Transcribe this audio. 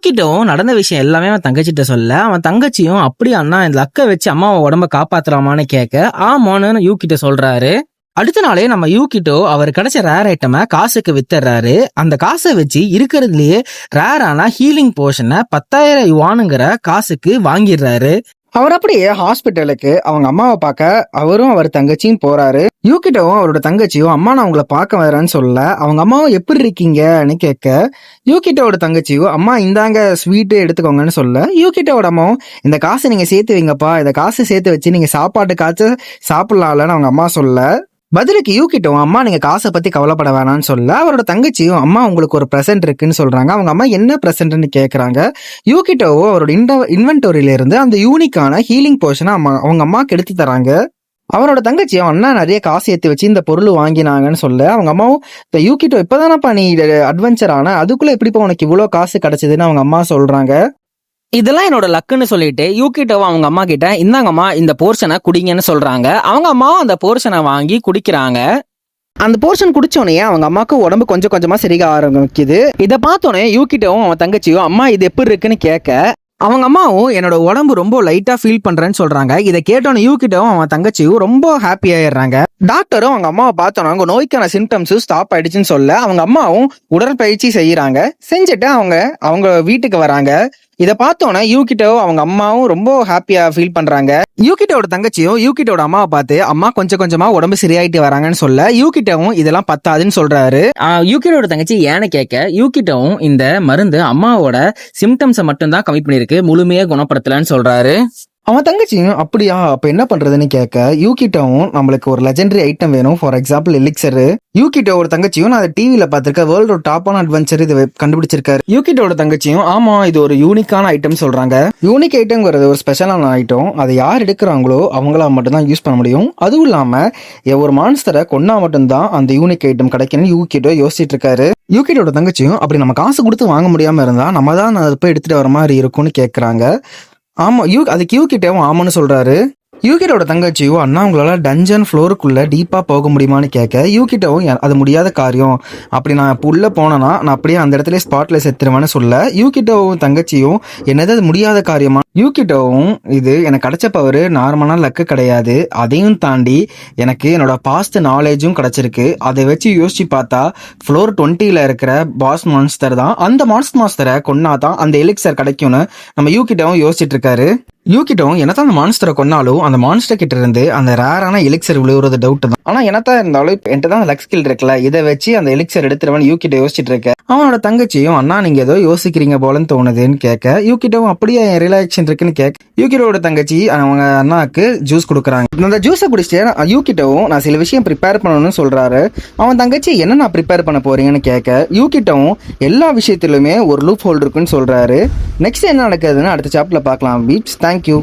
யூகிட்டும் நடந்த விஷயம் எல்லாமே அவன் தங்கச்சிட்ட சொல்ல, அவன் தங்கச்சியும் அப்படியே அண்ணா இந்த லக்க வச்சு அம்மாவை உடம்ப காப்பாத்தலாமான்னு கேட்க ஆமான்னு யூகிட்ட சொல்றாரு. அடுத்த நாளே நம்ம யூகிட்டோ அவர் கிடைச்ச ரேர் ஐட்டமை காசுக்கு வித்துறாரு. அந்த காசை வச்சு இருக்கிறதுலயே ரேரான ஹீலிங் போர்ஷனை 10,000 யுவானுங்கிற காசுக்கு வாங்கிடுறாரு. அவர் அப்படியே ஹாஸ்பிட்டலுக்கு அவங்க அம்மாவை பார்க்க அவரும் அவர் தங்கச்சியும் போறாரு. யூகிட்டோவும் அவரோட தங்கச்சியும் அம்மா நான் உங்களை பார்க்க வரேன்னு சொல்ல அவங்க அம்மாவும் எப்படி இருக்கீங்கன்னு கேட்க யூகிட்டோட தங்கச்சியும் அம்மா இந்தாங்க ஸ்வீட்டு எடுத்துக்கோங்கன்னு சொல்ல யூகிட்டோட அம்மாவும் இந்த காசை நீங்க சேர்த்து வைங்கப்பா, இந்த காசு சேர்த்து வச்சு நீங்க சாப்பாட்டுக்காச்சும் சாப்பிடலாம்லன்னு அவங்க அம்மா சொல்ல பதிலுக்கு யூகிட்டும் அம்மா நீங்க காசை பத்தி கவலைப்பட வேணாம்னு சொல்ல அவரோட தங்கச்சியும் அம்மா உங்களுக்கு ஒரு பிரசன்ட் இருக்குன்னு சொல்றாங்க. அவங்க அம்மா என்ன பிரசன்ட்னு கேக்குறாங்க. யூகிட்டோவோ அவரோட இன்வென்டோரியில இருந்து அந்த யூனிக்கான ஹீலிங் போர்ஷனை அவங்க அம்மாக்கு எடுத்து தராங்க. அவரோட தங்கச்சியும் அண்ணா நிறைய காசு ஏற்றி வச்சு இந்த பொருள் வாங்கினாங்கன்னு சொல்ல அவங்க அம்மாவும் இந்த யூகிட்டோ இப்பதானப்பா நீ அட்வென்ச்சர் ஆன அதுக்குள்ள எப்படிப்பா உனக்கு இவ்வளவு காசு கிடைச்சதுன்னு அவங்க அம்மா சொல்றாங்க. இதெல்லாம் என்னோட லக்குன்னு சொல்லிட்டு யூகிட்டோவும் அவங்க அம்மா கிட்ட இந்தாங்கம்மா இந்த போர்ஷனை குடிங்கன்னு சொல்றாங்க. அவங்க அம்மாவும் அந்த போர்ஷனை வாங்கி குடிக்கிறாங்க. அந்த போர்ஷன் குடிச்சோடனே அவங்க அம்மாவுக்கு உடம்பு கொஞ்சம் கொஞ்சமா சரிக ஆரம்பிக்குது. இதை பார்த்தோன்னே யூகிட்டோவும் அவன் தங்கச்சியும் அம்மா இது எப்படி இருக்குன்னு கேட்க அவங்க அம்மாவும் என்னோட உடம்பு ரொம்ப லைட்டா ஃபீல் பண்றேன்னு சொல்றாங்க. இதை கேட்டோன்னு யூகிட்டோவும் அவன் தங்கச்சியும் ரொம்ப ஹாப்பி ஆயிடுறாங்க. டாக்டரும் அவங்க அம்மாவை பார்த்தோன்னா அவங்க நோய்க்கான சிம்டம்ஸும் ஸ்டாப் ஆயிடுச்சுன்னு சொல்ல அவங்க அம்மாவும் உடற்பயிற்சி செய்யறாங்க. செஞ்சுட்டு அவங்க வீட்டுக்கு வராங்க. இதை பார்த்தோன்னா யூகிட்டோ அவங்க அம்மாவும் ரொம்ப ஹாப்பியா ஃபீல் பண்றாங்க. யூகிட்டோட தங்கச்சியும் யூகிட்டோட அம்மாவை பார்த்து அம்மா கொஞ்சம் கொஞ்சமா உடம்பு சரியாயிட்டு வராங்கன்னு சொல்ல யூகிட்டோவும் இதெல்லாம் பத்தாதுன்னு சொல்றாரு. யூகிட்டோட தங்கச்சி ஏன்னு கேட்க யூகிட்டோவும் இந்த மருந்து அம்மாவோட சிம்டம்ஸை மட்டும்தான் கம்மி பண்ணிருக்கு, முழுமையா குணப்படுத்தலன்னு சொல்றாரு. அவன் தங்கச்சியும் அப்படியா அப்ப என்ன பண்றதுன்னு கேட்க யூகிட்டோவும் நம்மளுக்கு ஒரு லெஜெண்டரி ஐட்டம் வேணும், ஃபார் எக்ஸாம்பிள் எலிக்சரு. யூகிட்டோட தங்கச்சியும் நான் அதை டிவியில பார்த்திருக்க வேர்ல்டோட டாப்பான அட்வென்ச்சர் இது கண்டுபிடிச்சிருக்காரு. யூகிட்டோட தங்கச்சியும் ஆமா இது ஒரு யூனிக்கான ஐட்டம் சொல்றாங்க. யூனிக் ஐட்டம்ங்கிறது ஒரு ஸ்பெஷலான ஐட்டம், அதை யார் எடுக்கிறாங்களோ அவங்களா மட்டும்தான் யூஸ் பண்ண முடியும். அதுவும் இல்லாம ஒரு மான்ஸ்டரை கொன்னா மட்டும்தான் அந்த யூனிக் ஐட்டம் கிடைக்கணும்னு யூகிட்டோ யோசிச்சுட்டு இருக்காரு. யூகிட்டோட தங்கச்சியும் அப்படி நம்ம காசு கொடுத்து வாங்க முடியாம இருந்தா நம்ம தான் அதை போய் எடுத்துட்டு வர மாதிரி இருக்கும்னு கேட்கறாங்க. ஆமா அதுக்கு யூகிட்டோவும் ஆமான்னு சொல்றாரு. யூகிட்டோட தங்கச்சியும் அண்ணா உங்களால டஞ்சன் ஃப்ளோருக்குள்ள டீப்பா போக முடியுமான்னு கேட்க யூகிட்டோவும் அது முடியாத காரியம், அப்படி நான் இப்போ உள்ள போனேன்னா நான் அப்படியே அந்த இடத்துல ஸ்பாட்ல செத்துருவேன்னு சொல்ல யூகிட்டோவும் தங்கச்சியும் என்னது அது முடியாத காரியமா. யூகிட்டோவும் இது எனக்கு கிடைச்ச பவர் நார்மலான லக்கு கிடையாது, அதையும் தாண்டி எனக்கு என்னோட பாஸ்ட் நாலேஜும் கிடைச்சிருக்கு, அதை வச்சு யோசிச்சு பார்த்தா ஃப்ளோர் 20ல இருக்கிற பாஸ் மான்ஸ்டர் தான், அந்த மான்ஸ்டரை கொன்னாதான் அந்த எலிக்சர் கிடைக்கும்னு நம்ம யூகிட்டோவும் யோசிச்சுட்டு இருக்காரு. யூகிட்டோவும் என்னத்தான் அந்த மான்ஸ்டரை கொன்னாலும் அந்த மான்ஸ்டர் கிட்ட இருந்து அந்த ரேரான எலிக்சர் விழுவுறது டவுட் தான். ஆனா என்னத்தான் இருந்தாலும் என்கிட்ட தான் லக் ஸ்கில் இருக்குல்ல, இதை வச்சு அந்த எலிக்சர் எடுத்துருவன் யூகிட்ட யோசிச்சுட்டு இருக்க. அவனோட தங்கச்சியும் அண்ணா நீங்க ஏதோ யோசிக்கிறீங்க போலன்னு தோணுதுன்னு கேட்க யூகிட்டோவும் அப்படியே ரிலாக்ஷன் இருக்குன்னு கேட்க யூகிட்டோட தங்கச்சி அவங்க அண்ணாக்கு ஜூஸ் கொடுக்குறாங்க. அந்த ஜூஸை குடிச்சிட்டு யூகிட்டோவும் நான் சில விஷயம் ப்ரிப்பேர் பண்ணணும்னு சொல்றாரு. அவன் தங்கச்சி என்ன நான் ப்ரிப்பேர் பண்ண போறீங்கன்னு கேட்க யூகிட்டோவும் எல்லா விஷயத்திலுமே ஒரு லூப் ஹோல் இருக்குன்னு சொல்றாரு. நெக்ஸ்ட் என்ன நடக்குதுன்னு அடுத்த சாப்டர்ல பார்க்கலாம். Peeps, thank you.